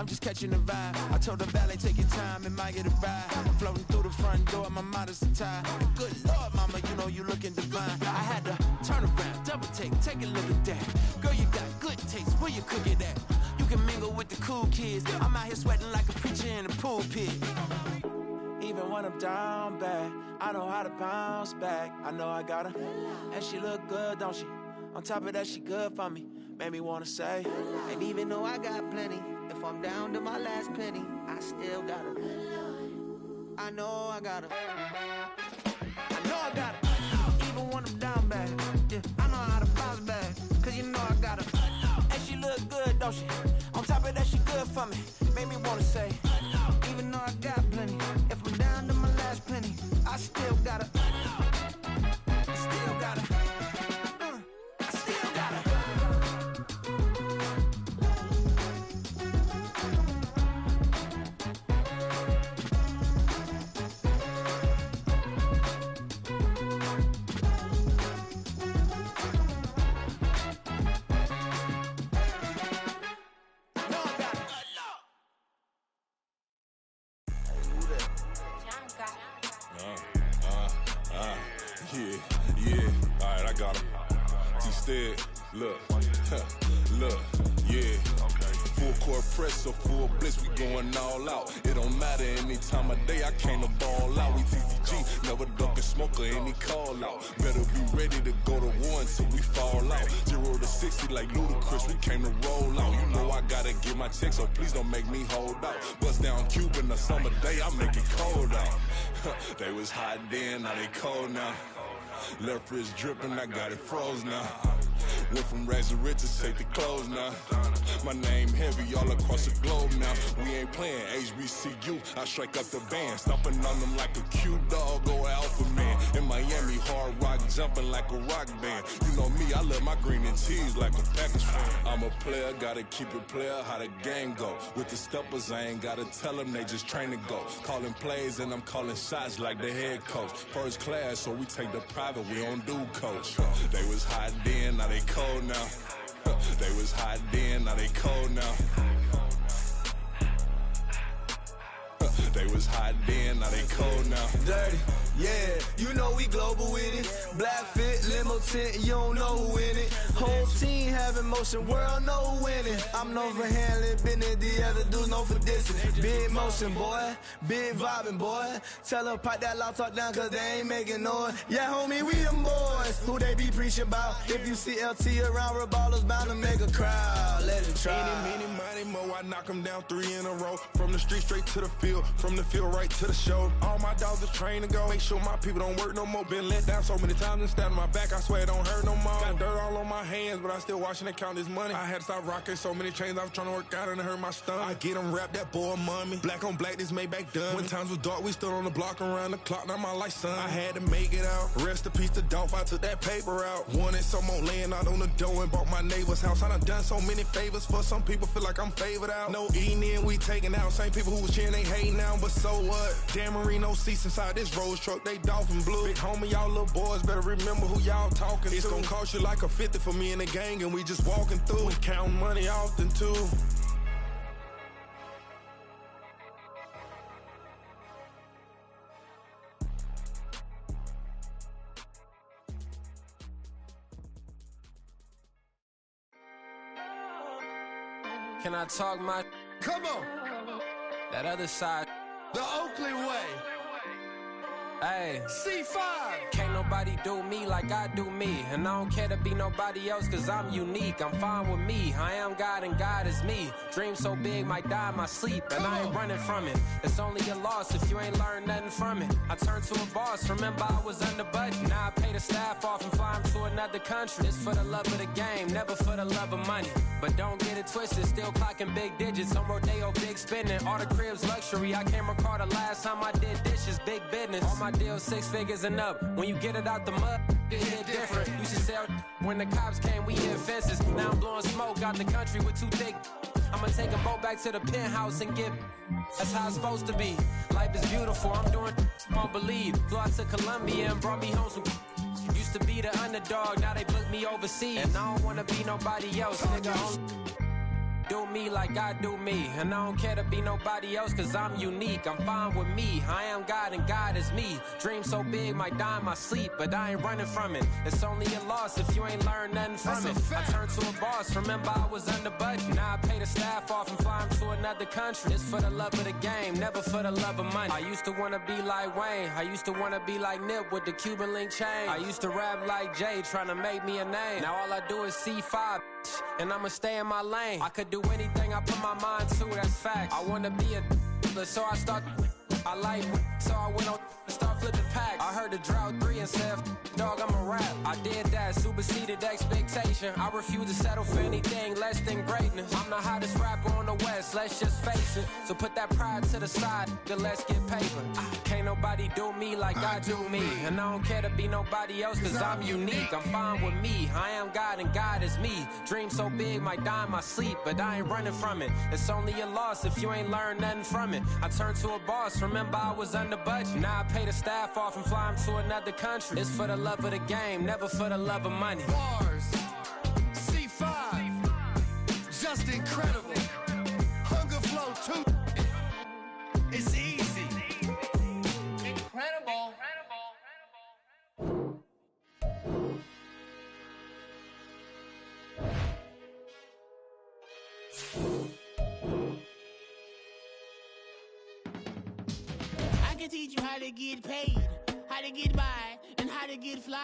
I'm just catching the vibe. I told the valet, take your time, it might get a ride. Floating through the front door, my modesty tie. Good Lord, mama, you know you looking divine. I had to turn around, double take a look at that. Girl, you got good taste, where you cook it at? You can mingle with the cool kids. I'm out here sweating like a preacher in a pulpit. Even when I'm down bad, I know how to bounce back. I know I got her, and she look good, don't she? On top of that, she good for me. Made me wanna say, and even though I got plenty, if I'm down to my last penny, I still got her. I know I got her. I know I got her. Even when I'm down bad, yeah, I know how to bounce back. Cause you know I got her. And she look good, don't she? On top of that, she good for me. Made me wanna say, even though I got plenty, if I'm down to my last penny, I still got her. I still got her. I still got her. Yeah, alright, I got him. T-Stead, look, look, yeah. Full court press, so full blitz, we going all out. It don't matter any time of day, I came to ball out. We TCG, never duckin' smoker, any call out. Better be ready to go to war until we fall out. 0 to 60 like Ludacris, we came to roll out. You know I gotta get my check, so please don't make me hold out. Bust down Cuban a summer day, I make it cold out. They was hot then, now they cold now. Left wrist dripping, I got it froze now. Went from rags to riches, take the clothes now. My name heavy all across the globe now. We ain't playing HBCU, I strike up the band. Stomping on them like a cute dog, go alpha man. In Miami, hard rock jumping like a rock band. You know me, I love my green and cheese like a Packers fan. I'm a player, gotta keep it player, how the game go. With the steppers, I ain't gotta tell them, they just train to go. Calling plays and I'm calling shots like the head coach. First class, so we take the private, we don't do coach. They was hot then, now they cold now. They was hot then, now they cold now. They was hot then, now they cold now. Dirty, yeah, you know we global with it. Black fit, limo tint, you don't know who in it. Whole team having motion, world know who winning. I'm known for handling business, the other dudes known for dissing. Big motion, boy, big vibing, boy. Tell her pipe that loud talk down, cause they ain't making noise. Yeah, homie, we them boys, who they be preaching about. If you see LT around, Reballo's bound to make a crowd. Let it try. Any, money, mo, I knock them down 3 in a row. From the street straight to the field, from the field right to the show. All my dogs are trained to go. Make sure my people don't work no more. Been let down so many times and stabbed my back, I swear it don't hurt no more. Got dirt all on my hands, but I still watching and count this money. I had to stop rocking so many chains, I was trying to work out and it hurt my stomach. I get them wrapped, that boy mommy. Black on black, this Maybach done. When times was dark, we stood on the block around the clock, now my life son. I had to make it out. Rest in peace to Dolph, I took that paper out. Wanted some more laying out on the door and bought my neighbor's house. I done so many favors for some people, feel like I'm favored out. No eating in, we taking out. Same people who was cheering, they hating now, but so what? Dan Marino seats inside this Rolls truck, they dolphin blue. Big homie, y'all little boys better remember who y'all talking to. It's gonna cost you like a 50 for me and the gang, and we just walking through and counting money often too. Can I talk my? Come on, That other side. the Oakley way. Hey, C5. can't nobody do me like I do me. And I don't care to be nobody else, cause I'm unique. I'm fine with me, I am God and God is me. Dream so big, might die in my sleep, and I ain't running from it. It's only a loss if you ain't learned nothing from it. I turned to a boss, remember I was under budget. Now I pay the staff off and fly 'em to another country. It's for the love of the game, never for the love of money. But don't get it twisted, still clocking big digits. On Rodeo, big spending, all the cribs luxury. I can't recall the last time I did dishes, big business. All my deals 6 figures and up. When you get it out the mud, it hit different. Used to sell when the cops came, we hit fences. Now I'm blowing smoke out the country with 2 thick. I'ma take a boat back to the penthouse and get. That's how it's supposed to be. Life is beautiful, I'm doing won't believe. Flew out to Colombia and brought me home some. Used to be the underdog, now they book me overseas. And I don't wanna be nobody else, nigga. do me like I do me. And I don't care to be nobody else, cause I'm unique. I'm fine with me. I am God and God is me. Dream so big, might die in my sleep, but I ain't running from it. It's only a loss if you ain't learned nothing from it. I turned to a boss, remember I was under budget. Now I pay the staff off and fly them to another country. It's for the love of the game, never for the love of money. I used to wanna be like Wayne. I used to wanna be like Nip with the Cuban link chain. I used to rap like Jay, trying to make me a name. Now all I do is C5, and I'ma stay in my lane. I could do anything I put my mind to, that's fact. I wanna be a so I start. I like, so I went on and start flipping packs. I heard the drought 3 and said, dog, I'm a rap. I did that, superseded expectation. I refuse to settle for anything less than greatness. I'm the hottest rapper on the West, let's just face it. So put that pride to the side, then let's get paper. Can't nobody do me like I do me. And I don't care to be nobody else, cause I'm unique. I'm fine with me, I am God and God is me. Dream so big, might die in my sleep, but I ain't running from it. It's only a loss if you ain't learned nothing from it. I turned to a boss, remember I was under budget. Now I pay the staff off and fly them to another country. It's for the love of the game, never for the love of money. Bars, C5, just incredible. Hunger Flow 2, it's easy. Incredible. I can teach you how to get paid, how to get by, and how to get fly.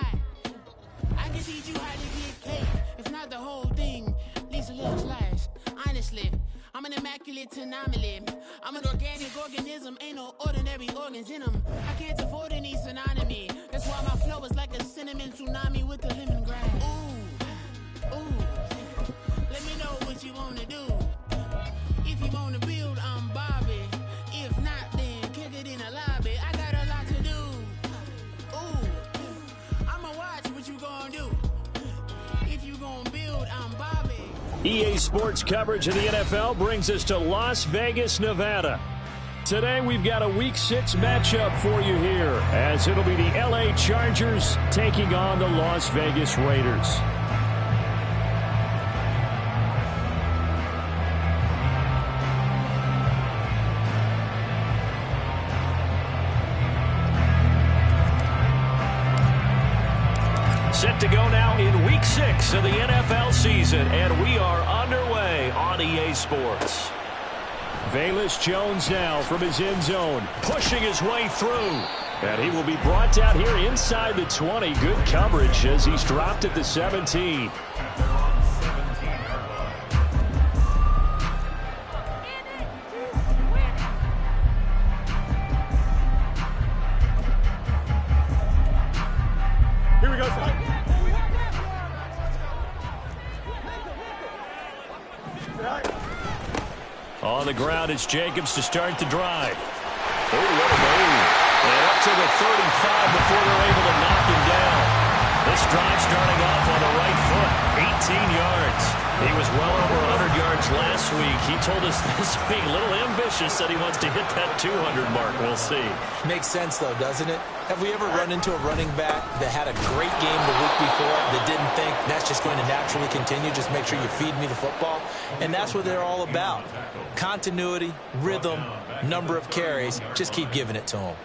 I can teach you how to get cake, if not the whole thing, at least a little slice. Honestly, I'm an immaculate anomaly. I'm an organic organism, ain't no ordinary organs in them. I can't afford any synonymy. That's why my flow is like a cinnamon tsunami with the lemongrass. Ooh, ooh, let me know what you wanna do. If you wanna build, I'm Bobby. If not, then kick it in the lobby. I got a lot to do. Ooh, I'ma watch what you gonna do. If you gonna build, I'm Bobby. EA Sports coverage of the NFL brings us to Las Vegas, Nevada. Today we've got a Week 6 matchup for you here, as it'll be the LA Chargers taking on the Las Vegas Raiders. Set to go now in Week 6 of the NFL season, and we are underway on EA Sports. Velus Jones now from his end zone, pushing his way through. And he will be brought down here inside the 20. Good coverage as he's dropped at the 17. Here we go. On the ground, it's Jacobs to start the drive. Oh, what a move. And up to the 35 before they're able to knock him down. This drive starting off on the right foot, 18 yards. He was well over 100 yards last week. He told us this week, a little ambitious, that he wants to hit that 200 mark. We'll see. Makes sense, though, doesn't it? Have we ever run into a running back that had a great game the week before that didn't think that's just going to naturally continue? Just make sure you feed me the football. And that's what they're all about. Continuity, rhythm, number of carries. Just keep giving it to them.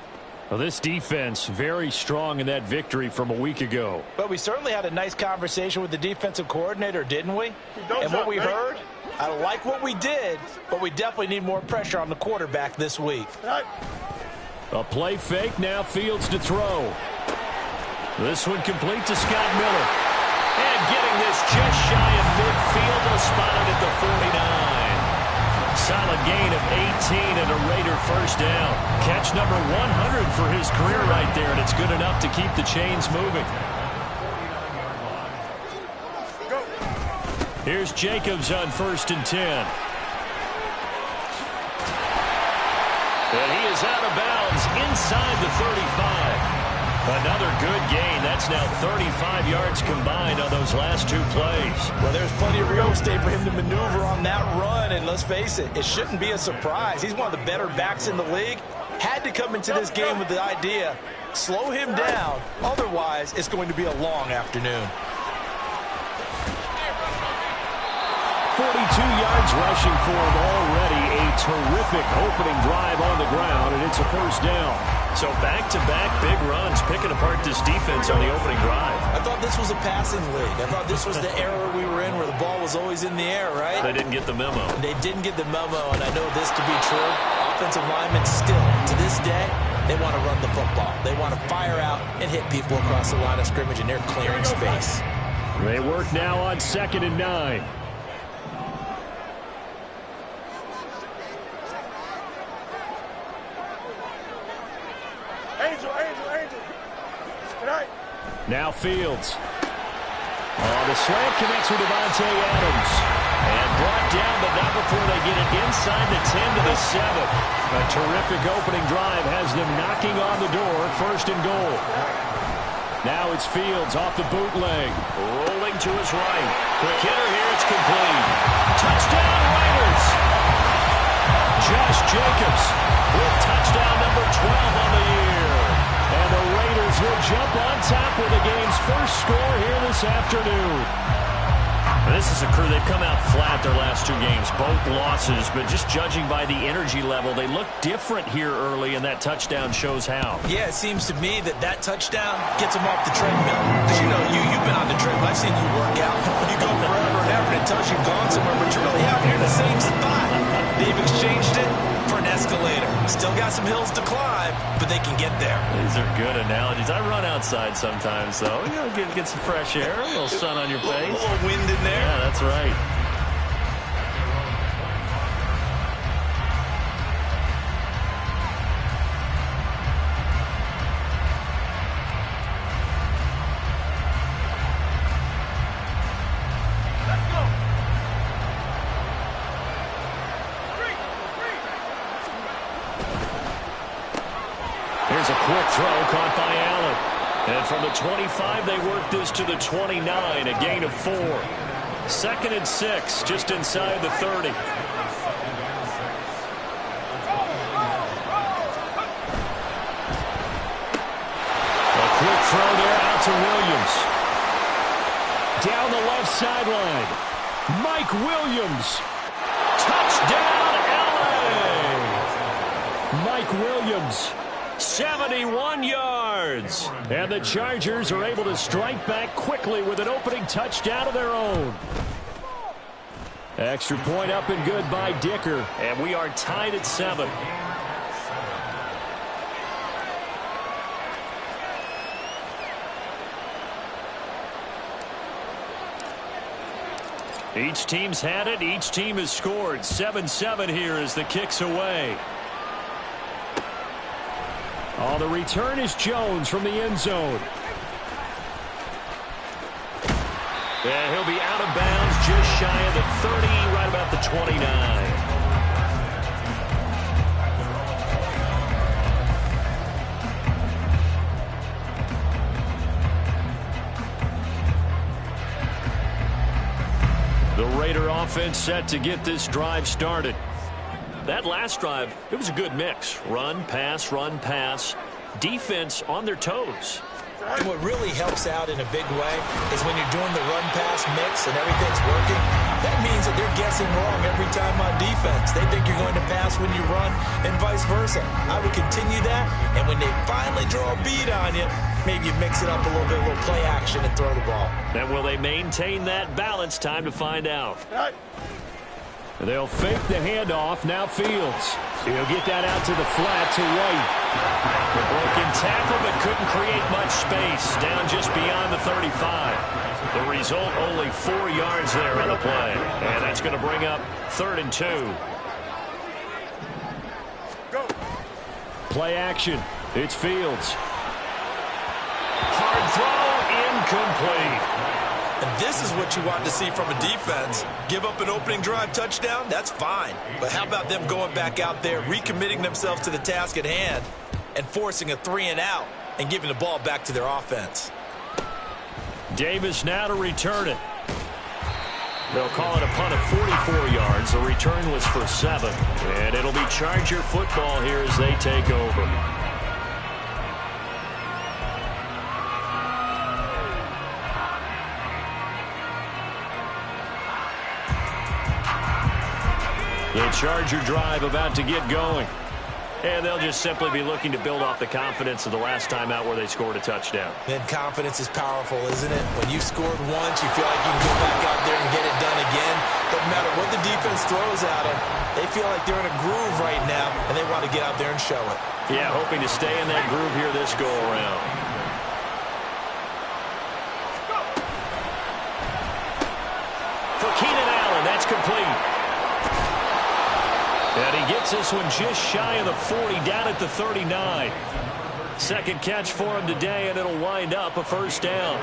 Well, this defense very strong in that victory from a week ago. But we certainly had a nice conversation with the defensive coordinator, didn't we? And what we heard, I like what we did, but we definitely need more pressure on the quarterback this week. A play fake, now Fields to throw. This one complete to Scott Miller. And getting this just shy of midfield, they'll spot it at the 49. Solid gain of 18 and a Raider first down. Catch number 100 for his career right there, and it's good enough to keep the chains moving. Here's Jacobs on 1st and 10. And he is out of bounds inside the 35. Another good gain. That's now 35 yards combined on those last 2 plays. Well, there's plenty of real estate for him to maneuver on that run, and let's face it, it shouldn't be a surprise. He's one of the better backs in the league. Had to come into this game with the idea, slow him down, otherwise it's going to be a long afternoon. 42 yards rushing for him already. A terrific opening drive on the ground, and it's a first down. So back-to-back big runs, picking apart this defense on the opening drive. I thought this was a passing league. I thought this was the era we were in where the ball was always in the air, right? They didn't get the memo. They didn't get the memo, and I know this to be true. Offensive linemen still, to this day, they want to run the football. They want to fire out and hit people across the line of scrimmage, and they're clearing space. They work now on 2nd and 9. Angel. Good night. Now Fields. The slant connects with Devontae Adams. And brought down, but not before they get it inside the 10 to the 7. A terrific opening drive has them knocking on the door, 1st and goal. Now it's Fields off the bootleg. Rolling to his right. Quick hitter here, it's complete. Touchdown Raiders! Josh Jacobs with touchdown number 12 on the year. And the Raiders will jump on top with the game's first score here this afternoon. This is a crew, they've come out flat their last 2 games, both losses, but just judging by the energy level, they look different here early, and that touchdown shows how. Yeah, it seems to me that touchdown gets them off the treadmill. Because you know, you've been on the treadmill. I've seen you work out. You go forever and ever, and it tells you've gone somewhere, but you really haven't. You're in the same spot. They've exchanged it for an escalator. Still got some hills to climb, but they can get there. These are good analogies. I run outside sometimes, though. You know, get some fresh air, a little sun on your face. A little wind in there. Yeah, that's right. Here's a quick throw caught by Allen. And from the 25, they work this to the 29, a gain of 4. 2nd and 6, just inside the 30. A quick throw there out to Williams. Down the left sideline. Mike Williams. Touchdown, LA! Mike Williams. 71 yards. And the Chargers are able to strike back quickly with an opening touchdown of their own. Extra point up and good by Dicker. And we are tied at 7. Each team's had it. Each team has scored. 7-7 here as the kick's away. The return is Jones from the end zone. And he'll be out of bounds just shy of the 30, right about the 29. The Raider offense set to get this drive started. That last drive, it was a good mix. Run, pass, defense on their toes. And what really helps out in a big way is when you're doing the run-pass mix and everything's working, that means that they're guessing wrong every time on defense. They think you're going to pass when you run and vice versa. I would continue that, and when they finally draw a bead on you, maybe you mix it up a little bit, a little play action and throw the ball. And will they maintain that balance? Time to find out. They'll fake the handoff. Now Fields. He'll get that out to the flat to White. The broken tackle, but couldn't create much space. Down just beyond the 35. The result, only 4 yards there on the play. And that's going to bring up 3rd and 2. Go. Play action. It's Fields. Hard throw, incomplete. And this is what you want to see from a defense. Give up an opening drive touchdown, that's fine. But how about them going back out there, recommitting themselves to the task at hand, and forcing a 3-and-out and giving the ball back to their offense. Davis now to return it. They'll call it a punt of 44 yards. The return was for 7. And it'll be Charger football here as they take over. The Charger drive about to get going. And they'll just simply be looking to build off the confidence of the last time out where they scored a touchdown. And confidence is powerful, isn't it? When you scored once, you feel like you can go back out there and get it done again. Doesn't matter what the defense throws at them. They feel like they're in a groove right now, and they want to get out there and show it. Yeah, hoping to stay in that groove here this go-around. For Keenan Allen, that's complete. And he gets this one just shy of the 40, down at the 39. Second catch for him today, and it'll wind up a first down.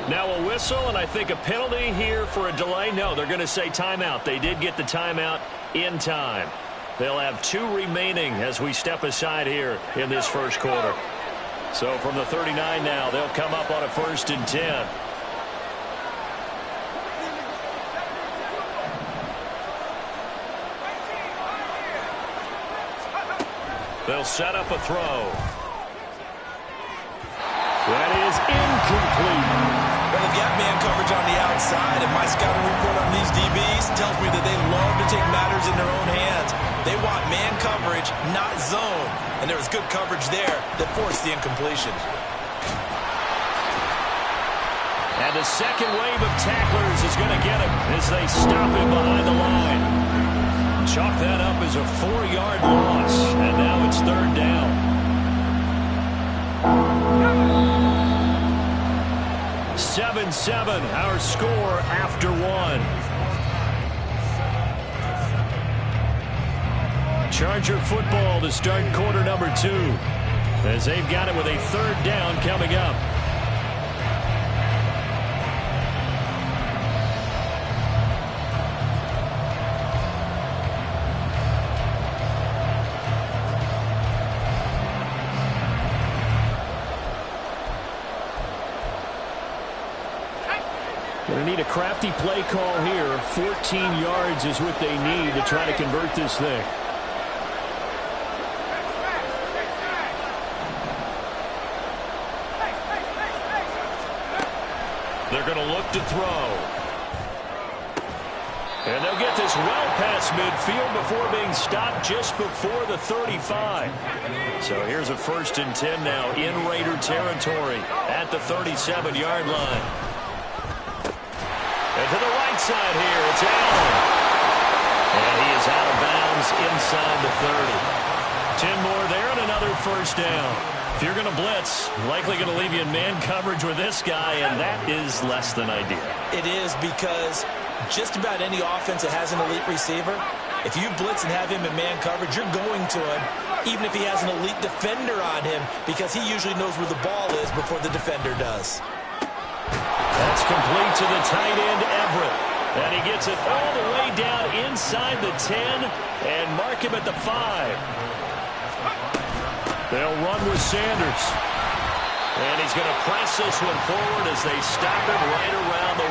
Now a whistle, and I think a penalty here for a delay. No, they're going to say timeout. They did get the timeout in time. They'll have 2 remaining as we step aside here in this first quarter. So from the 39 now, they'll come up on a 1st and 10. They'll set up a throw. That is incomplete. Well, they've got man coverage on the outside, and my scouting report on these DBs tells me that they love to take matters in their own hands. They want man coverage, not zone. And there was good coverage there that forced the incompletion. And the second wave of tacklers is going to get him as they stop him behind the line. Chalk that up as a 4-yard loss, and now it's 3rd down. 7-7, our score after 1. Charger football to start quarter number 2, as they've got it with a 3rd down coming up. Going to need a crafty play call here. 14 yards is what they need to try to convert this thing. They're going to look to throw. And they'll get this well past midfield before being stopped just before the 35. So here's a 1st and 10 now in Raider territory at the 37-yard line. And to the right side here, it's Allen. And he is out of bounds inside the 30. 10 more there and another 1st down. If you're going to blitz, likely going to leave you in man coverage with this guy, and that is less than ideal. It is, because just about any offense that has an elite receiver, if you blitz and have him in man coverage, you're going to him, even if he has an elite defender on him, because he usually knows where the ball is before the defender does. That's complete to the tight end, Everett. And he gets it all the way down inside the 10 and mark him at the 5. They'll run with Sanders. And he's going to press this one forward as they stop him right around the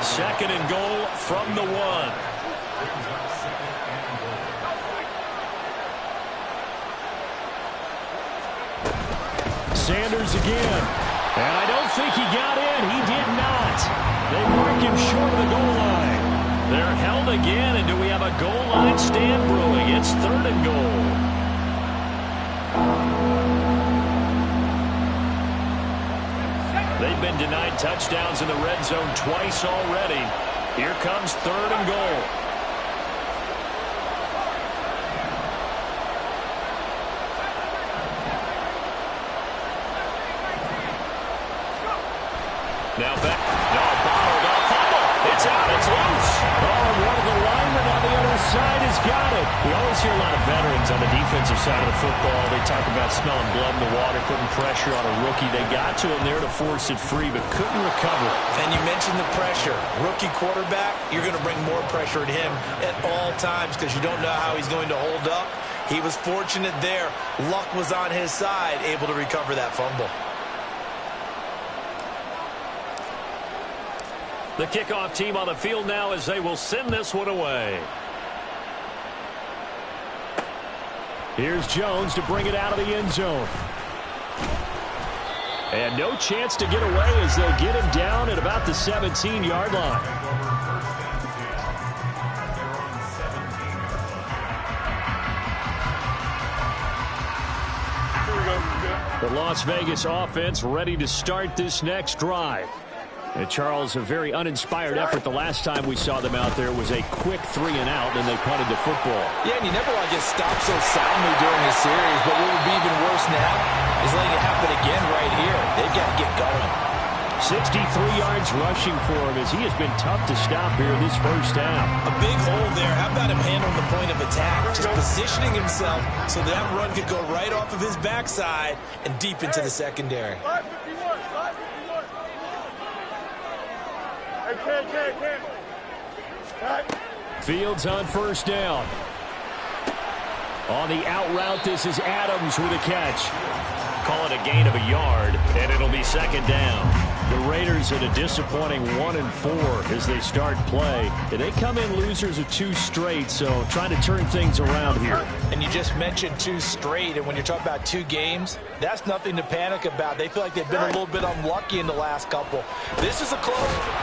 1. 2nd and goal from the 1. Sanders again. And I don't think he got in. He did not. They mark him short of the goal line. They're held again, and do we have a goal line stand brewing? It's 3rd and goal. They've been denied touchdowns in the red zone twice already. Here comes 3rd and goal. Now back. No, bottled up. Fumble. It's out. It's loose. Oh, one of the linemen on the other side has got it. We always hear a lot of veterans on the defensive side of the football. They talk about smelling blood in the water, putting pressure on a rookie. They got to him there to force it free, but couldn't recover. And you mentioned the pressure. Rookie quarterback, you're going to bring more pressure at him at all times because you don't know how he's going to hold up. He was fortunate there. Luck was on his side, able to recover that fumble. The kickoff team on the field now as they will send this one away. Here's Jones to bring it out of the end zone. And no chance to get away as they'll get him down at about the 17-yard line. The Las Vegas offense ready to start this next drive. And Charles, a very uninspired effort the last time we saw them out there was a quick 3-and-out, and they punted the football. Yeah, and you never want to get stopped so soundly during a series, but what would be even worse now is letting it happen again right here. They've got to get going. 63 yards rushing for him as he has been tough to stop here in this first half. A big hole there. How about him handling the point of attack? Just positioning himself so that run could go right off of his backside and deep into the secondary. Fields on first down. On the out route, this is Adams with a catch. Call it a gain of a yard, and it'll be second down. The Raiders at a disappointing 1-4 as they start play. And they come in losers of 2 straight, so trying to turn things around here. And you just mentioned 2 straight, and when you're talking about 2 games, that's nothing to panic about. They feel like they've been a little bit unlucky in the last couple. This is a close.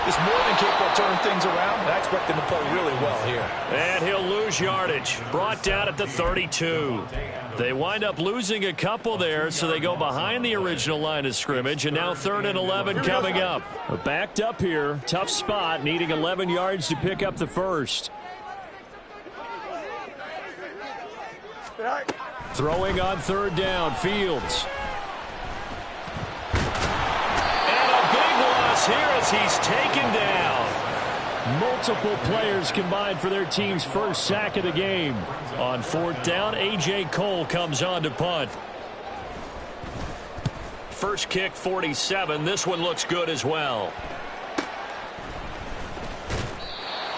It's more than capable of turning things around, and I expect them to play really well here. And he'll lose yardage. Brought down at the 32. They wind up losing a couple there, so they go behind the original line of scrimmage, and now 3rd and 11 coming up. Backed up here, tough spot, needing 11 yards to pick up the first. Throwing on 3rd down, Fields. And a big loss here as he's taken down. Multiple players combined for their team's first sack of the game. On 4th down, A.J. Cole comes on to punt. First kick, 47. This one looks good as well.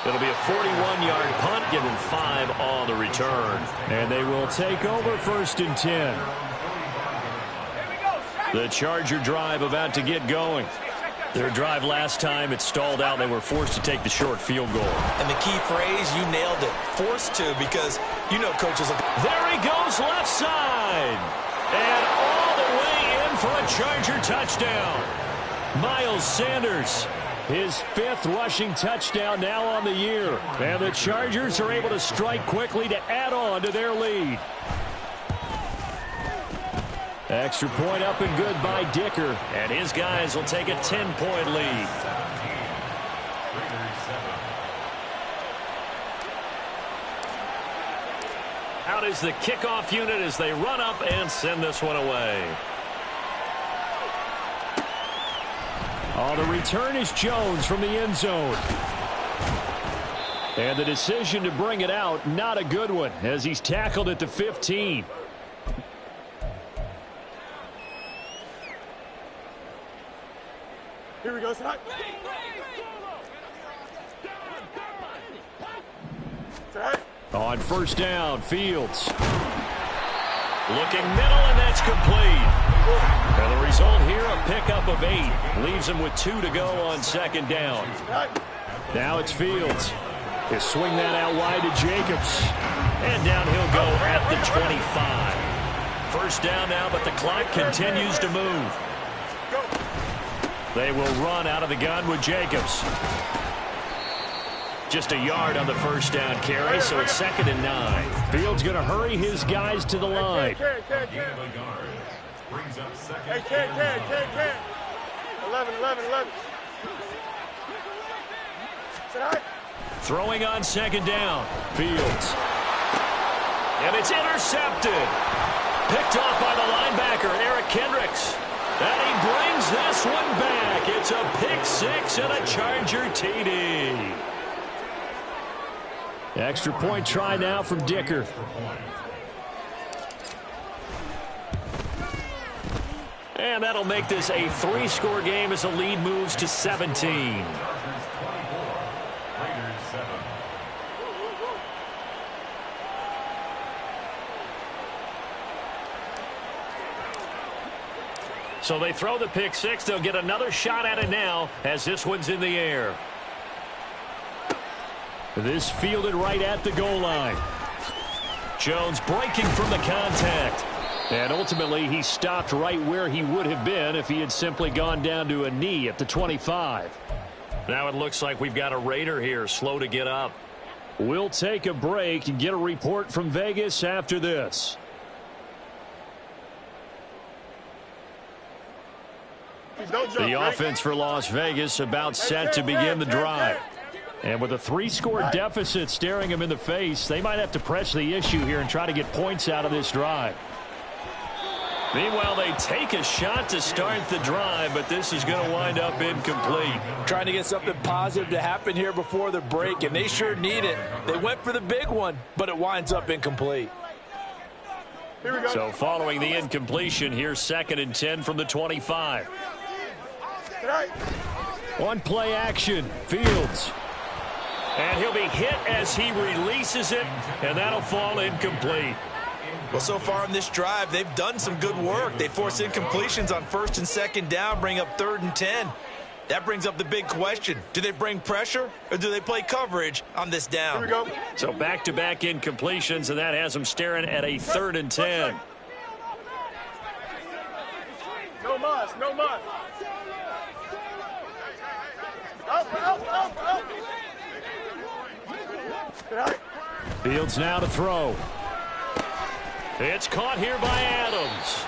It'll be a 41-yard punt, give them 5 on the return. And they will take over 1st and 10. The Charger drive about to get going. Their drive last time, it stalled out. They were forced to take the short field goal. And the key phrase, you nailed it. Forced to, because you know coaches will... There he goes, left side. And all the way in for a Charger touchdown. Miles Sanders, his 5th rushing touchdown now on the year. And the Chargers are able to strike quickly to add on to their lead. Extra point up and good by Dicker. And his guys will take a 10-point lead. Out is the kickoff unit as they run up and send this one away. Oh, the return is Jones from the end zone. And the decision to bring it out, not a good one, as he's tackled at the 15. Here we go, Scott. On first down, Fields. Looking middle, and that's complete. And the result here, a pickup of 8. Leaves him with 2 to go on 2nd down. Now it's Fields. He'll swing that out wide to Jacobs. And down he'll go at the 25. First down now, but the clock continues to move. They will run out of the gun with Jacobs. Just a yard on the first down carry, so it's 2nd and 9. Fields going to hurry his guys to the line. Hey, 11. Throwing on 2nd down. Fields. And it's intercepted. Picked off by the linebacker, Eric Kendricks. And he brings this one back. It's a pick 6 and a Charger TD. Extra point try now from Dicker. And that'll make this a 3-score game as the lead moves to 17. So they throw the pick 6. They'll get another shot at it now as this one's in the air. This fielded right at the goal line. Jones breaking from the contact. And ultimately, he stopped right where he would have been if he had simply gone down to a knee at the 25. Now it looks like we've got a Raider here, slow to get up. We'll take a break and get a report from Vegas after this. The offense for Las Vegas about set to begin the drive. And with a 3-score deficit staring them in the face, they might have to press the issue here and try to get points out of this drive. Meanwhile, they take a shot to start the drive, but this is going to wind up incomplete. Trying to get something positive to happen here before the break, and they sure need it. They went for the big one, but it winds up incomplete. Here we go. So following the incompletion, here's 2nd and 10 from the 25. On play action, Fields. And he'll be hit as he releases it, and that'll fall incomplete. Well, so far in this drive, they've done some good work. They force incompletions on 1st and 2nd down, bring up 3rd and 10. That brings up the big question. Do they bring pressure, or do they play coverage on this down? Here we go. So back-to-back incompletions, and that has them staring at a 3rd and 10. No mas, no mas. Up. Fields now to throw. It's caught here by Adams.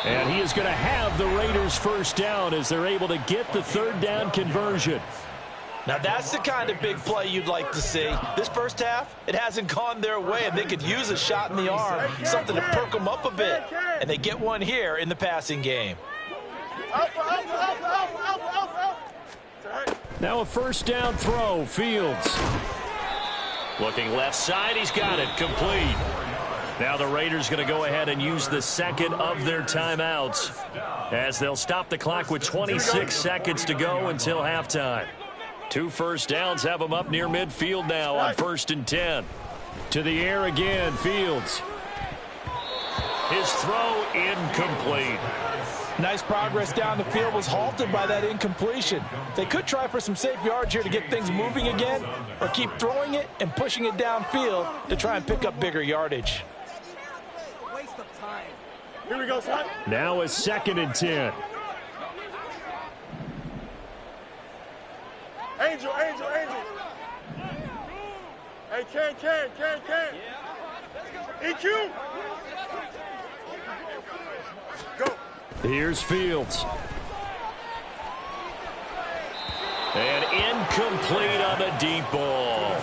And he is going to have the Raiders first down as they're able to get the 3rd down conversion. Now that's the kind of big play you'd like to see. This first half, it hasn't gone their way, and they could use a shot in the arm, something to perk them up a bit. And they get one here in the passing game. Now a 1st down throw, Fields. Looking left side, he's got it, complete. Now the Raiders going to go ahead and use the 2nd of their timeouts as they'll stop the clock with 26 seconds to go until halftime. 2 first downs have them up near midfield now on 1st and 10. To the air again, Fields. His throw incomplete. Nice progress down the field was halted by that incompletion. They could try for some safe yards here to get things moving again, or keep throwing it and pushing it downfield to try and pick up bigger yardage. Here we go, son. Now a 2nd and 10. Angel. Hey, can. EQ. Go. Here's Fields. And incomplete on the deep ball.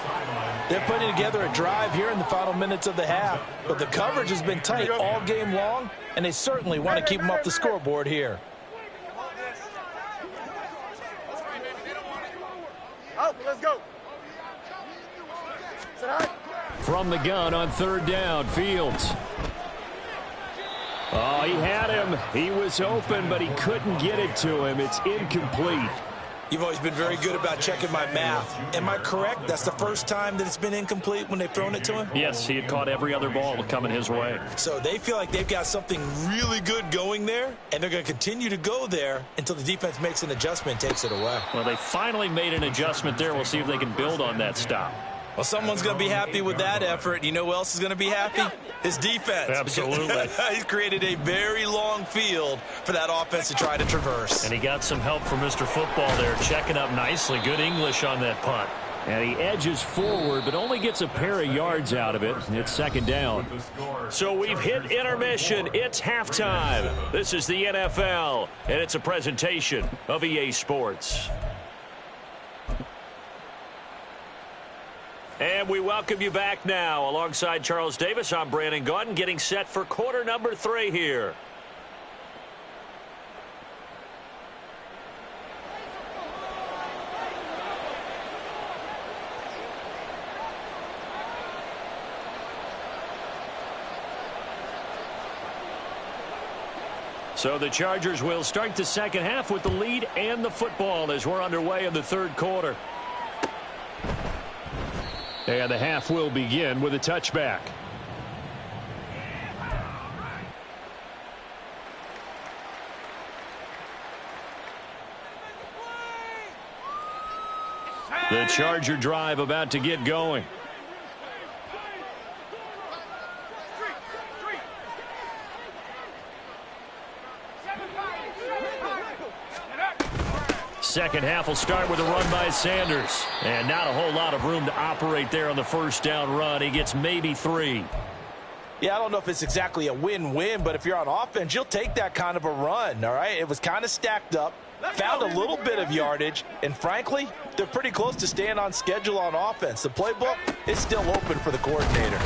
They're putting together a drive here in the final minutes of the half, but the coverage has been tight all game long, and they certainly want to keep them off the scoreboard here. Out, let's go. From the gun on 3rd down, Fields. Oh, he had him. He was open, but he couldn't get it to him. It's incomplete. You've always been very good about checking my math. Am I correct? That's the first time that it's been incomplete when they've thrown it to him? Yes, he had caught every other ball coming his way. So they feel like they've got something really good going there, and they're going to continue to go there until the defense makes an adjustment and takes it away. Well, they finally made an adjustment there. We'll see if they can build on that stop. Well, someone's going to be happy with that effort. You know who else is going to be happy? His defense. Absolutely. He's created a very long field for that offense to try to traverse. And he got some help from Mr. Football there, checking up nicely. Good English on that punt. And he edges forward, but only gets a pair of yards out of it. It's 2nd down. So we've hit intermission. It's halftime. This is the NFL, and it's a presentation of EA Sports. And we welcome you back now. Alongside Charles Davis, I'm Brandon Gaudin, getting set for quarter number 3 here. So the Chargers will start the 2nd half with the lead and the football as we're underway in the 3rd quarter. And the half will begin with a touchback. The Charger drive about to get going. Second half will start with a run by Sanders. And not a whole lot of room to operate there on the first down run. He gets maybe 3. Yeah, I don't know if it's exactly a win-win, but if you're on offense, you'll take that kind of a run, all right? It was kind of stacked up, found a little bit of yardage, and frankly, they're pretty close to staying on schedule on offense. The playbook is still open for the coordinator.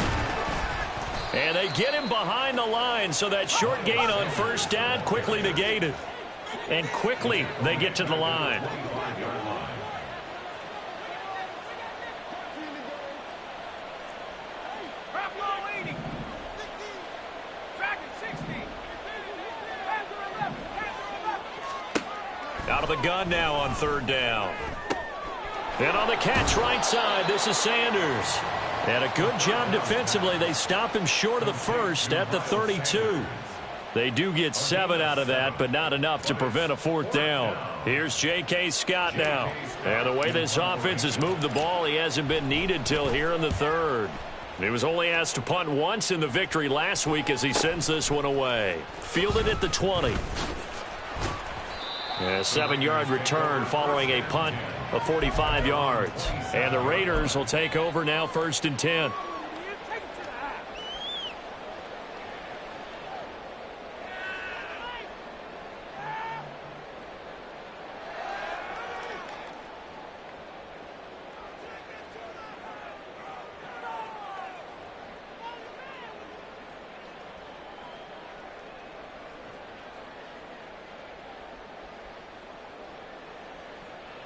And they get him behind the line, so that short gain on first down quickly negated. And quickly they get to the line. Out of the gun now on third down. And on the catch right side, this is Sanders. And a good job defensively. They stop him short of the first at the 32. They do get 7 out of that, but not enough to prevent a fourth down. Here's J.K. Scott now. And the way this offense has moved the ball, he hasn't been needed till here in the third. He was only asked to punt once in the victory last week as he sends this one away. Fielded at the 20. A 7-yard return following a punt of 45 yards. And the Raiders will take over now, 1st and 10.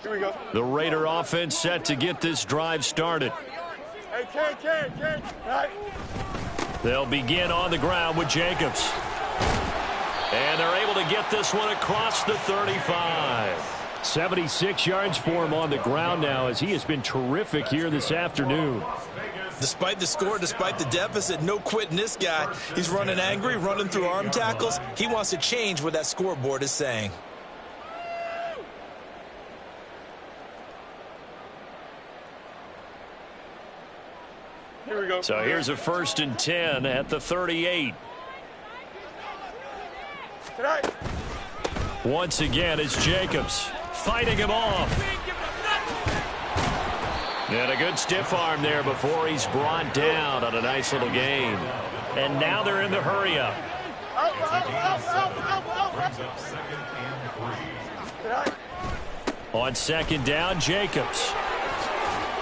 Here we go. The Raider offense set to get this drive started. Hey, Ken. Right. They'll begin on the ground with Jacobs. And they're able to get this one across the 35. 76 yards for him on the ground now as he has been terrific here this afternoon. Despite the score, despite the deficit, no quitting this guy. He's running angry, running through arm tackles. He wants to change what that scoreboard is saying. Here we go. So here's a 1st and 10 at the 38. Tonight. Once again, it's Jacobs fighting him off. And a good stiff arm there before he's brought down on a nice little gain. And now they're in the hurry up. On 2nd down, Jacobs.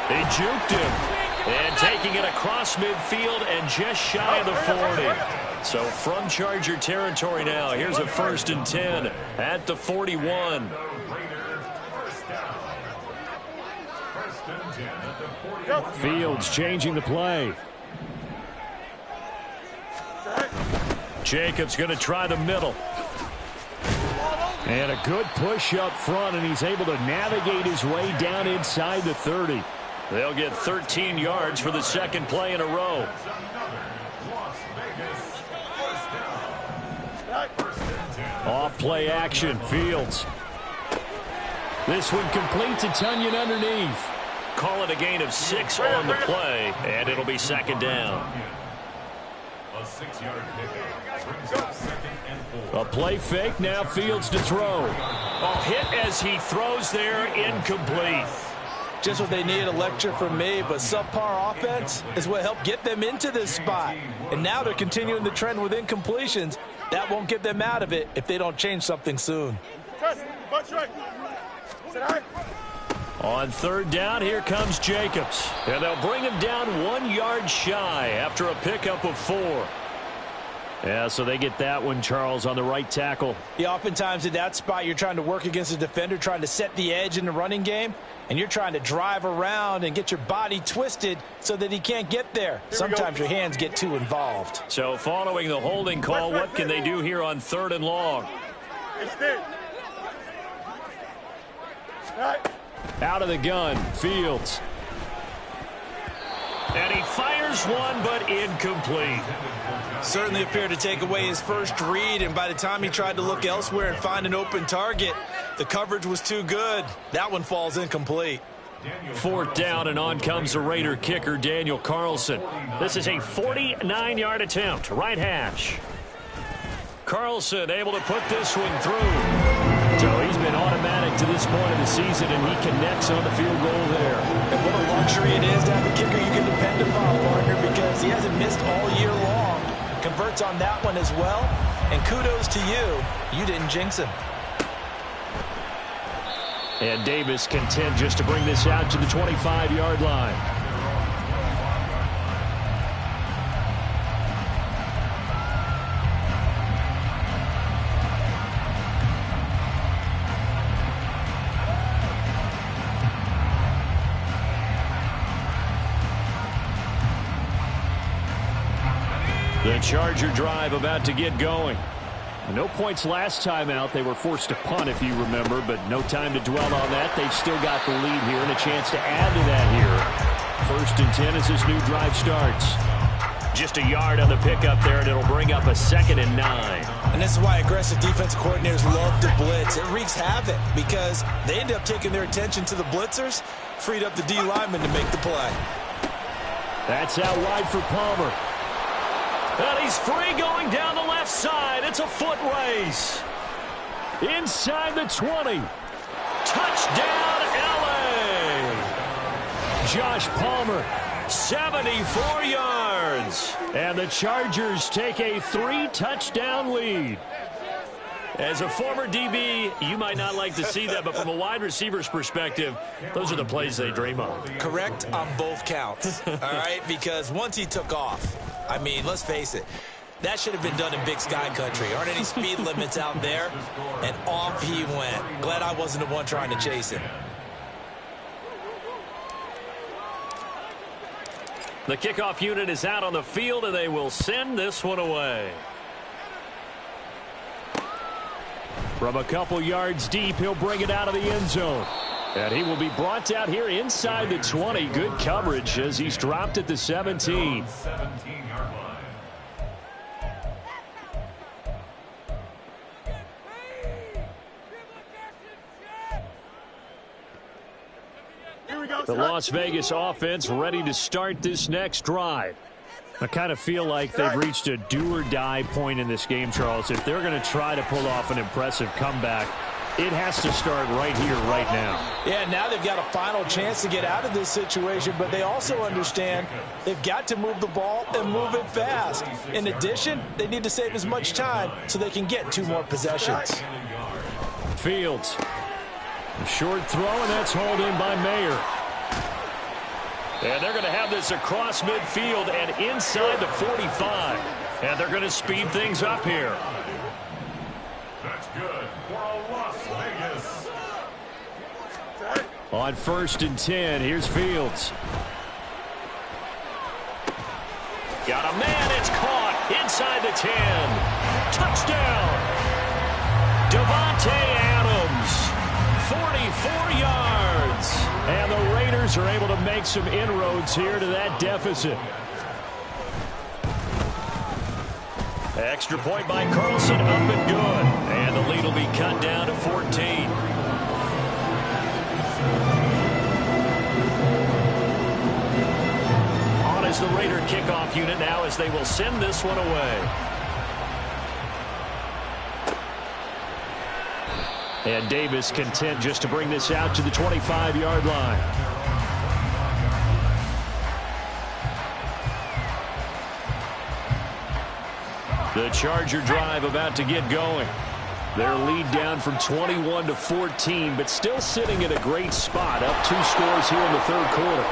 They juked him. And taking it across midfield and just shy of the 40. So from Charger territory now, here's a 1st and 10 at the 41. Fields changing the play. Jacobs going to try the middle. And a good push up front, and he's able to navigate his way down inside the 30. They'll get 13 yards for the 2nd play in a row. Off play action, Fields. This one completes a Tunyon underneath. Call it a gain of 6 on the play, and it'll be 2nd down. A 6-yard pickup. A play fake, now Fields to throw. A hit as he throws there, incomplete. Just what they need, a lecture from me, but subpar offense is what helped get them into this spot. And now they're continuing the trend with incompletions. That won't get them out of it if they don't change something soon. On 3rd down, here comes Jacobs. And they'll bring him down 1 yard shy after a pickup of 4. Yeah, so they get that one, Charles, on the right tackle. Yeah, oftentimes in that spot, you're trying to work against a defender, trying to set the edge in the running game, and you're trying to drive around and get your body twisted so that he can't get there. Sometimes your hands get too involved. So following the holding call, what can they do here on 3rd and long? Out of the gun, Fields. And he fires one, but incomplete. Certainly appeared to take away his first read, and by the time he tried to look elsewhere and find an open target, the coverage was too good. That one falls incomplete. 4th down, and on comes the Raider kicker, Daniel Carlson. This is a 49-yard attempt, right hash. Carlson able to put this one through. So he's been automatic to this point of the season, and he connects on the field goal there. And what a luxury it is to have a kicker you can depend upon, partner, because he hasn't missed all year long. Converts on that one as well. And kudos to you. You didn't jinx him. And Davis content just to bring this out to the 25-yard line. The Charger drive about to get going. No points last time out. They were forced to punt, if you remember, but no time to dwell on that. They've still got the lead here and a chance to add to that here. 1st and 10 as this new drive starts. Just a yard on the pickup there, and it'll bring up a 2nd and 9. And this is why aggressive defensive coordinators love to blitz. It wreaks havoc because they end up taking their attention to the blitzers, freed up the D lineman to make the play. That's out wide for Palmer. And he's free going down the left side. It's a foot race. Inside the 20. Touchdown, L.A. Josh Palmer, 74 yards. And the Chargers take a 3-touchdown lead. As a former DB, you might not like to see that, but from a wide receiver's perspective, those are the plays they dream of. Correct on both counts, all right? Because once he took off, I mean, let's face it, that should have been done in Big Sky country. Aren't any speed limits out there? And off he went. Glad I wasn't the one trying to chase him. The kickoff unit is out on the field, and they will send this one away. From a couple yards deep, he'll bring it out of the end zone. And he will be brought out here inside the 20. Good coverage as he's dropped at the 17. The Las Vegas offense ready to start this next drive. I kind of feel like they've reached a do-or-die point in this game, Charles. If they're going to try to pull off an impressive comeback, it has to start right here, right now. Yeah, now they've got a final chance to get out of this situation, but they also understand they've got to move the ball and move it fast. In addition, they need to save as much time so they can get 2 more possessions. Fields. A short throw, and that's hauled in by Mayer. And they're going to have this across midfield and inside the 45. And they're going to speed things up here. That's good for a Las Vegas. On 1st and 10, here's Fields. Got a man, it's caught inside the 10. Touchdown. Devontae Adams, 44 yards. And the Raiders are able to make some inroads here to that deficit. Extra point by Carlson, up and good. And the lead will be cut down to 14. On is the Raider kickoff unit now as they will send this one away. And Davis content just to bring this out to the 25-yard line. The Charger drive about to get going. Their lead down from 21 to 14, but still sitting at a great spot, up 2 scores here in the 3rd quarter.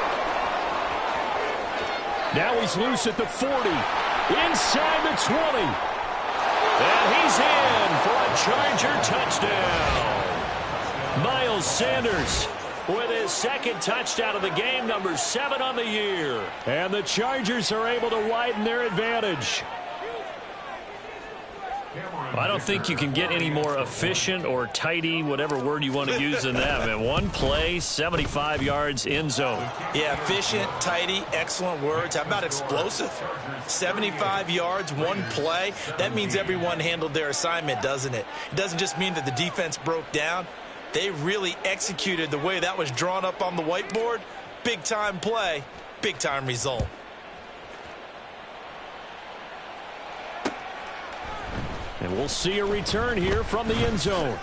Now he's loose at the 40, inside the 20. And he's in for a Charger touchdown. Miles Sanders with his 2nd touchdown of the game, number 7 on the year. And the Chargers are able to widen their advantage. I don't think you can get any more efficient or tidy, whatever word you want to use than that. Man, 1 play, 75 yards, end zone. Yeah, efficient, tidy, excellent words. How about explosive? 75 yards, 1 play. That means everyone handled their assignment, doesn't it? It doesn't just mean that the defense broke down. They really executed the way that was drawn up on the whiteboard. Big-time play, big-time result. And we'll see a return here from the end zone.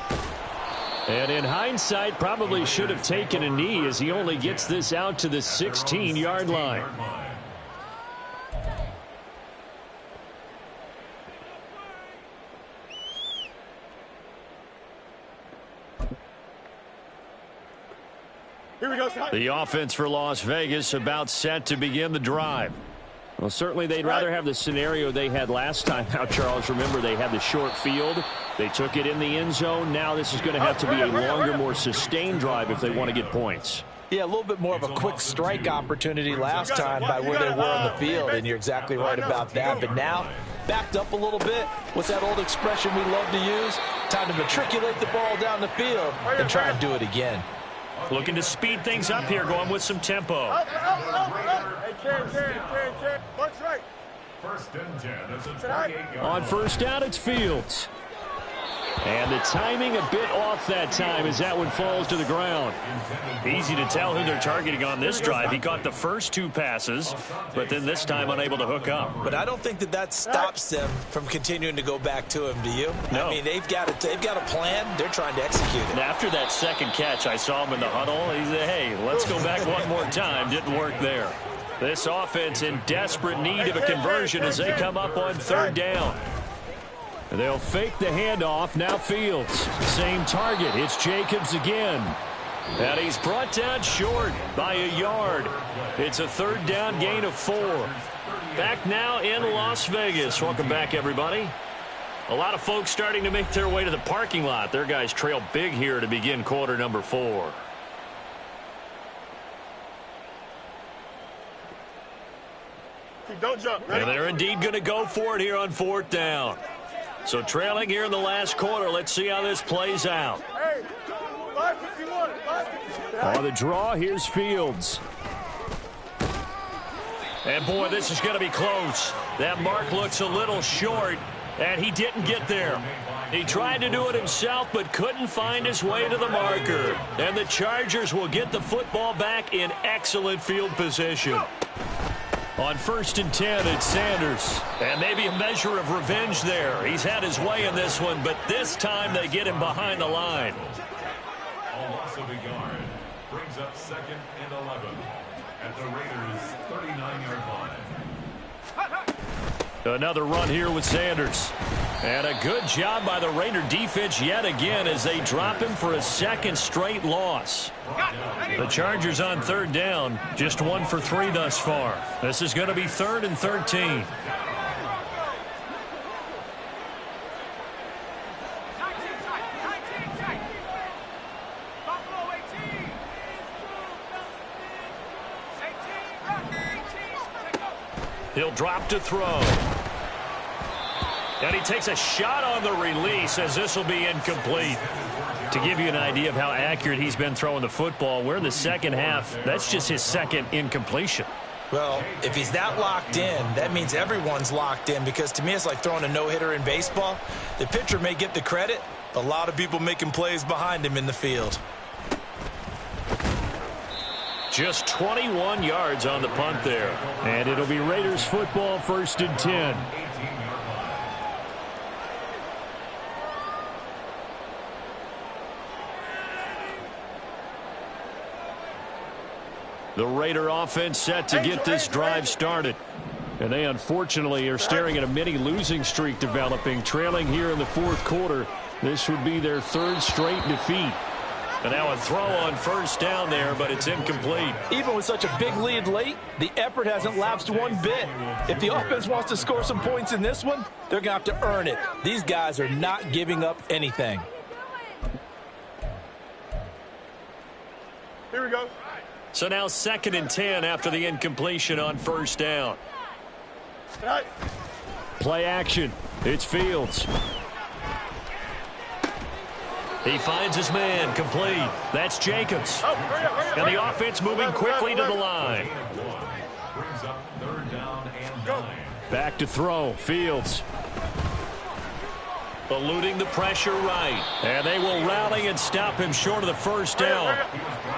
And in hindsight, probably should have taken a knee as he only gets this out to the 16-yard line. Here we go. The offense for Las Vegas about set to begin the drive. Well, certainly they'd rather have the scenario they had last time out, Charles. Remember, they had the short field. They took it in the end zone. Now this is going to have to be a longer, more sustained drive if they want to get points. Yeah, a little bit more of a quick strike opportunity last time by where they were on the field, and you're exactly right about that. But now, backed up a little bit. What's that old expression we love to use? Time to matriculate the ball down the field and try and do it again. Looking to speed things up here, going with some tempo. Hey, Ken. What's right? First and 10. It's a 28-yard On first down, it's Fields. And the timing a bit off that time as that one falls to the ground. Easy to tell who they're targeting on this drive. He caught the first two passes, but then this time unable to hook up. But I don't think that stops them from continuing to go back to him, do you? No. I mean, they've got a plan. They're trying to execute it. And after that second catch, I saw him in the huddle. He said, hey, let's go back one more time. Didn't work there. This offense in desperate need of a conversion as they come up on third down. They'll fake the handoff. Now Fields. Same target. It's Jacobs again. And he's brought down short by a yard. It's a third down gain of 4. Back now in Las Vegas. Welcome back, everybody. A lot of folks starting to make their way to the parking lot. Their guys trail big here to begin quarter number 4. Don't jump. And they're indeed going to go for it here on fourth down. So trailing here in the last quarter. Let's see how this plays out. Hey, 551. On the draw, here's Fields. And boy, this is going to be close. That mark looks a little short, and he didn't get there. He tried to do it himself, but couldn't find his way to the marker. And the Chargers will get the football back in excellent field position. On first and 10, it's Sanders. And maybe a measure of revenge there. He's had his way in this one, but this time they get him behind the line. A loss of a yard brings up 2nd and 11 at the Raiders' 39-yard line. Another run here with Sanders. And a good job by the Raider defense yet again as they drop him for a second straight loss. The Chargers on third down, just 1 for 3 thus far. This is going to be 3rd and 13. He'll drop to throw. And he takes a shot on the release as this will be incomplete. To give you an idea of how accurate he's been throwing the football, we're in the second half. That's just his second incompletion. Well, if he's that locked in, that means everyone's locked in, because to me it's like throwing a no-hitter in baseball. The pitcher may get the credit. A lot of people making plays behind him in the field. Just 21 yards on the punt there. And it'll be Raiders football, 1st and 10. The Raider offense set to get this drive started. And they unfortunately are staring at a mini losing streak developing, trailing here in the 4th quarter. This would be their 3rd straight defeat. And now a throw on first down there, but it's incomplete. Even with such a big lead late, the effort hasn't lapsed one bit. If the offense wants to score some points in this one, they're going to have to earn it. These guys are not giving up anything. Here we go. So now 2nd and 10 after the incompletion on first down. Play action. It's Fields. He finds his man, complete. That's Jacobs. And the offense moving quickly to the line. Brings up 3rd down and 9. Back to throw. Fields. eluding the pressure right. And they will rally and stop him short of the first down.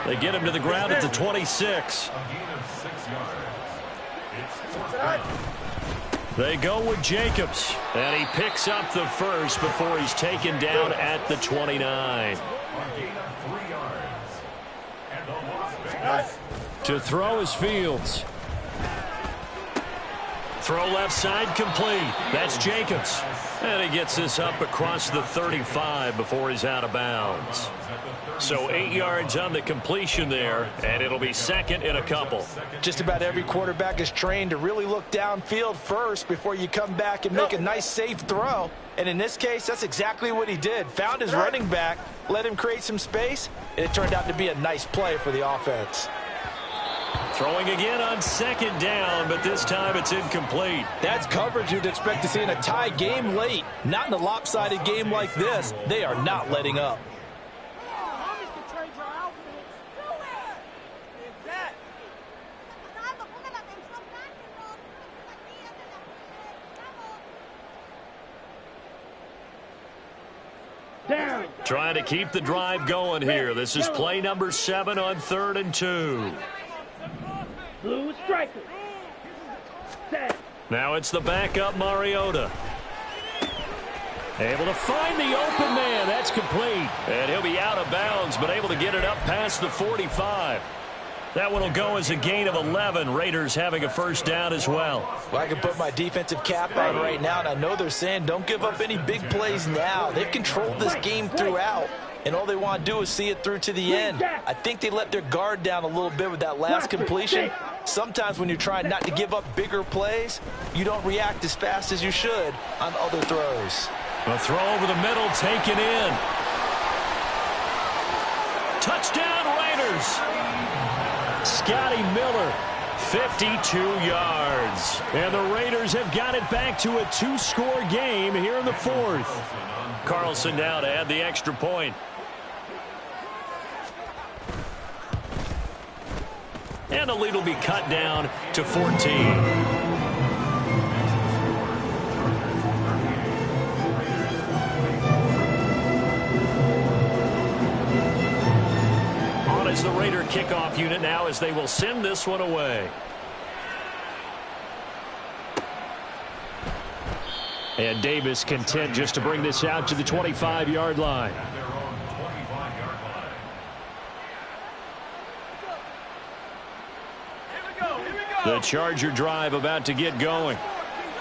They get him to the ground at the 26. They go with Jacobs, and he picks up the first before he's taken down at the 29. To throw is Fields. Throw left side complete. That's Jacobs. And he gets this up across the 35 before he's out of bounds. So 8 yards on the completion there, and it'll be second and a couple. Just about every quarterback is trained to really look downfield first before you come back and make a nice, safe throw. And in this case, that's exactly what he did. Found his running back, let him create some space, and it turned out to be a nice play for the offense. Throwing again on second down, but this time it's incomplete. That's coverage you'd expect to see in a tie game late. Not in a lopsided game like this. They are not letting up. Down. Trying to keep the drive going here. This is play number 7 on 3rd and 2. Blue striker. Now it's the backup Mariota. Able to find the open man. That's complete. And he'll be out of bounds, but able to get it up past the 45. That one will go as a gain of 11. Raiders having a first down as well. Well, I can put my defensive cap on right now, and I know they're saying don't give up any big plays now. They've controlled this game throughout, and all they want to do is see it through to the end. I think they let their guard down a little bit with that last completion. Sometimes when you're trying not to give up bigger plays, you don't react as fast as you should on other throws. A throw over the middle taken in. Touchdown Raiders. Scotty Miller, 52 yards. And the Raiders have got it back to a 2-score game here in the 4th. Carlson now to add the extra point. And the lead will be cut down to 14. Is the Raider kickoff unit now as they will send this one away. And Davis content just to bring this out to the 25-yard line. The Charger drive about to get going.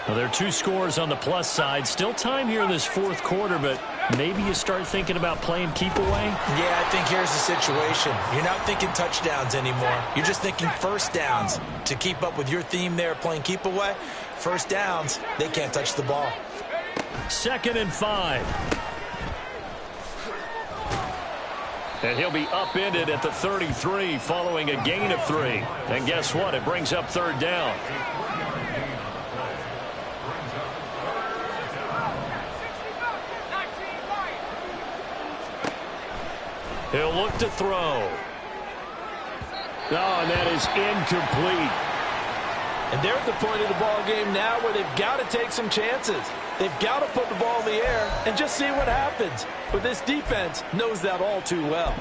Well, there are 2 scores on the plus side. Still time here in this 4th quarter, but maybe you start thinking about playing keep away? Yeah, I think here's the situation. You're not thinking touchdowns anymore. You're just thinking first downs. To keep up with your theme there, playing keep away, first downs, they can't touch the ball. 2nd and 5. And he'll be upended at the 33 following a gain of 3. And guess what? It brings up 3rd down. He'll look to throw. Oh, and that is incomplete. And they're at the point of the ball game now where they've got to take some chances. They've got to put the ball in the air and just see what happens. But this defense knows that all too well.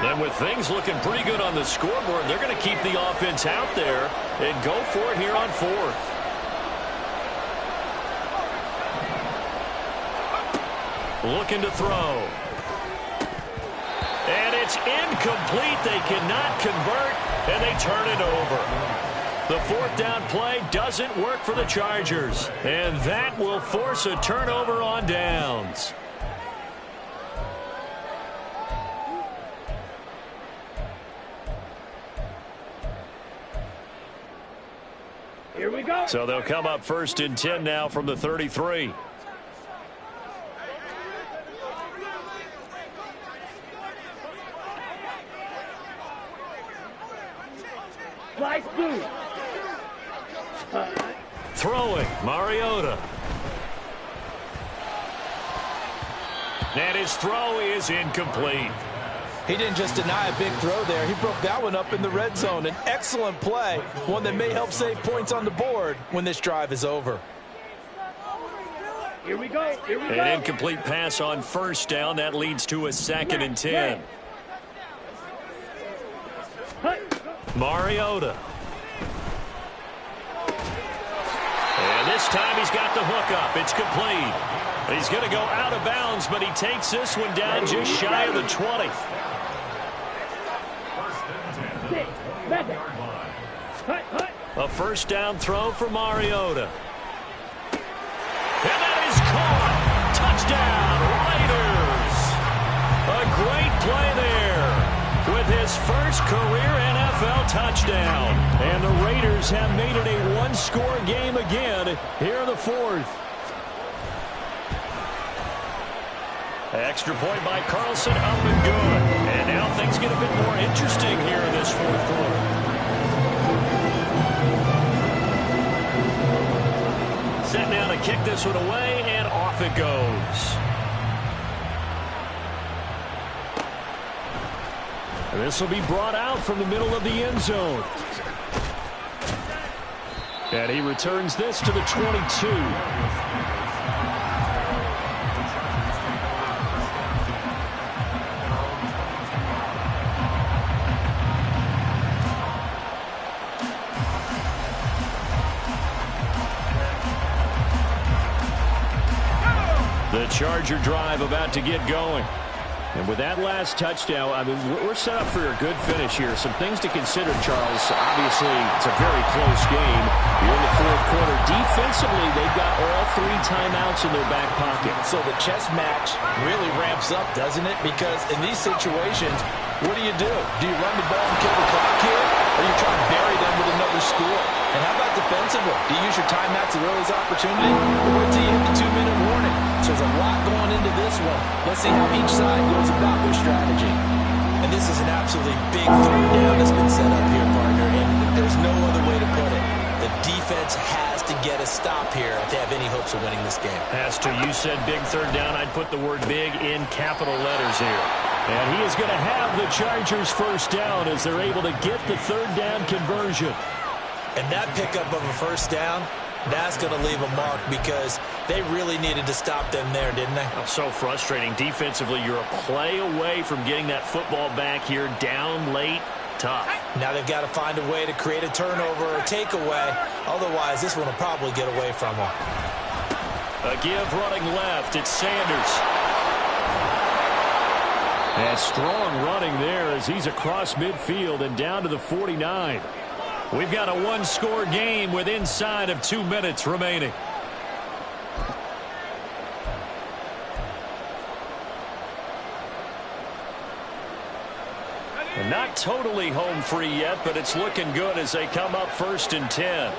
And with things looking pretty good on the scoreboard, they're going to keep the offense out there and go for it here on 4th. Looking to throw. And it's incomplete. They cannot convert, and they turn it over. The 4th down play doesn't work for the Chargers, and that will force a turnover on downs. Here we go. So they'll come up 1st and 10 now from the 33. Slice blue. Throwing, Mariota. And his throw is incomplete. He didn't just deny a big throw there. He broke that one up in the red zone. An excellent play, one that may help save points on the board when this drive is over. Here we go. Here we go. An incomplete pass on first down. That leads to a 2nd and 10. Mariota. And this time he's got the hook up. It's complete. He's going to go out of bounds, but he takes this one down just shy of the 20. A first down throw for Mariota. And that is caught. Touchdown, Raiders. A great play there with his first career NFL touchdown. And the Raiders have made it a one-score game again here in the 4th. Extra point by Carlson, up and good. And now things get a bit more interesting here in this 4th quarter. Set down to kick this one away, and off it goes. And this will be brought out from the middle of the end zone. And he returns this to the 22. The Charger drive about to get going. And with that last touchdown, I mean, we're set up for a good finish here. Some things to consider, Charles. Obviously, it's a very close game. You're in the 4th quarter. Defensively, they've got all 3 timeouts in their back pocket. So the chess match really ramps up, doesn't it? Because in these situations, what do? Do you run the ball and kill the clock here? Or you try to bury them with another score? And how about defensively? Do you use your timeouts to realize opportunity? Or wait till you hit the 2-minute warning? So there's a lot going into this one. Let's see how each side goes about their strategy. And this is an absolutely big 3rd down that's been set up here, partner. And there's no other way to put it. The defense has to get a stop here if they have any hopes of winning this game. Pastor, you said big 3rd down. I'd put the word big in capital letters here. And he is going to have the Chargers first down as they're able to get the 3rd down conversion. And that pickup of a first down, that's going to leave a mark because they really needed to stop them there, didn't they? Oh, so frustrating. Defensively, you're a play away from getting that football back here down late. Tough. Now they've got to find a way to create a turnover or takeaway. Otherwise, this one will probably get away from them. A give running left. It's Sanders. And strong running there as he's across midfield and down to the 49. We've got a one-score game with inside of 2 minutes remaining. And not totally home free yet, but it's looking good as they come up 1st and 10.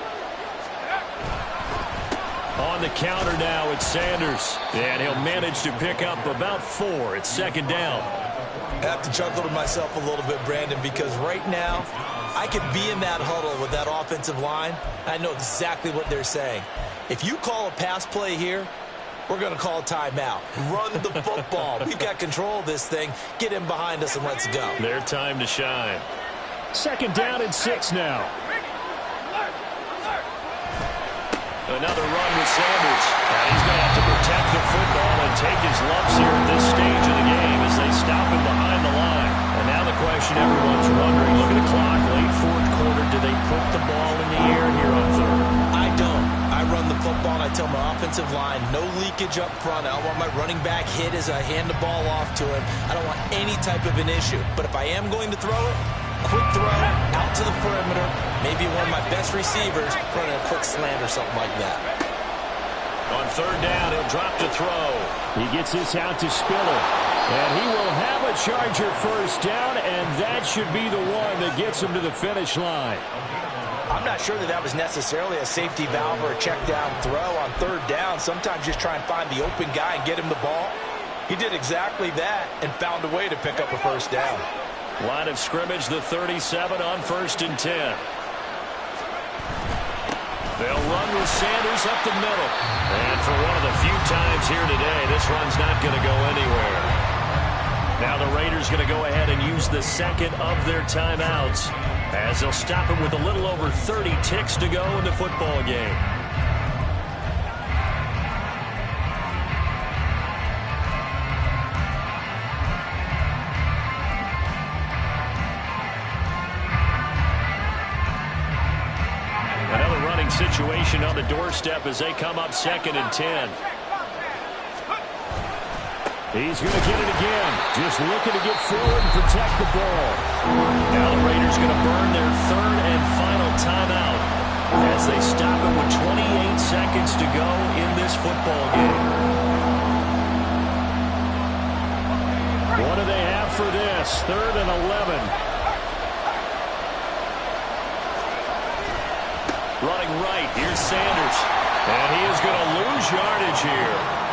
On the counter now, it's Sanders. And he'll manage to pick up about 4. It's 2nd down. I have to chuckle to myself a little bit, Brandon, because right now I could be in that huddle with that offensive line. I know exactly what they're saying. If you call a pass play here, we're going to call a timeout. Run the football. We've got control of this thing. Get in behind us and let's go. Their time to shine. 2nd down and 6 now. Another run with Sanders. And he's going to have to protect the football and take his lumps here at this stage of the game as they stop him behind the line. And now the question everyone's wondering, look at the clock, late 4th quarter, do they put the ball in the air here on 3rd? I don't. I run the football and I tell my offensive line, no leakage up front. I don't want my running back hit as I hand the ball off to him. I don't want any type of an issue. But if I am going to throw it, quick throw, out to the perimeter, maybe one of my best receivers running a quick slant or something like that. On 3rd down, he'll drop to throw. He gets this out to Spiller. And he will have a Charger first down, and that should be the one that gets him to the finish line. I'm not sure that was necessarily a safety valve or a check down throw on 3rd down. Sometimes just try and find the open guy and get him the ball. He did exactly that and found a way to pick up a first down. Line of scrimmage, the 37 on 1st and 10. They'll run with Sanders up the middle. And for one of the few times here today, this run's not going to go anywhere. Now the Raiders going to go ahead and use the second of their timeouts as they'll stop it with a little over 30 ticks to go in the football game. Another running situation on the doorstep as they come up 2nd and 10. He's going to get it again. Just looking to get forward and protect the ball. Now the Raiders going to burn their 3rd and final timeout as they stop it with 28 seconds to go in this football game. What do they have for this? 3rd and 11. Running right. Here's Sanders. And he is going to lose yardage here.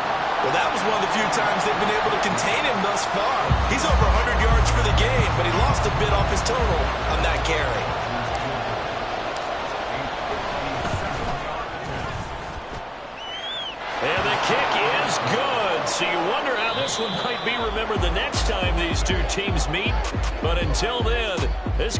Well, that was one of the few times they've been able to contain him thus far. He's over 100 yards for the game, but he lost a bit off his total on that carry. And the kick is good. So you wonder how this one might be remembered the next time these two teams meet. But until then, this game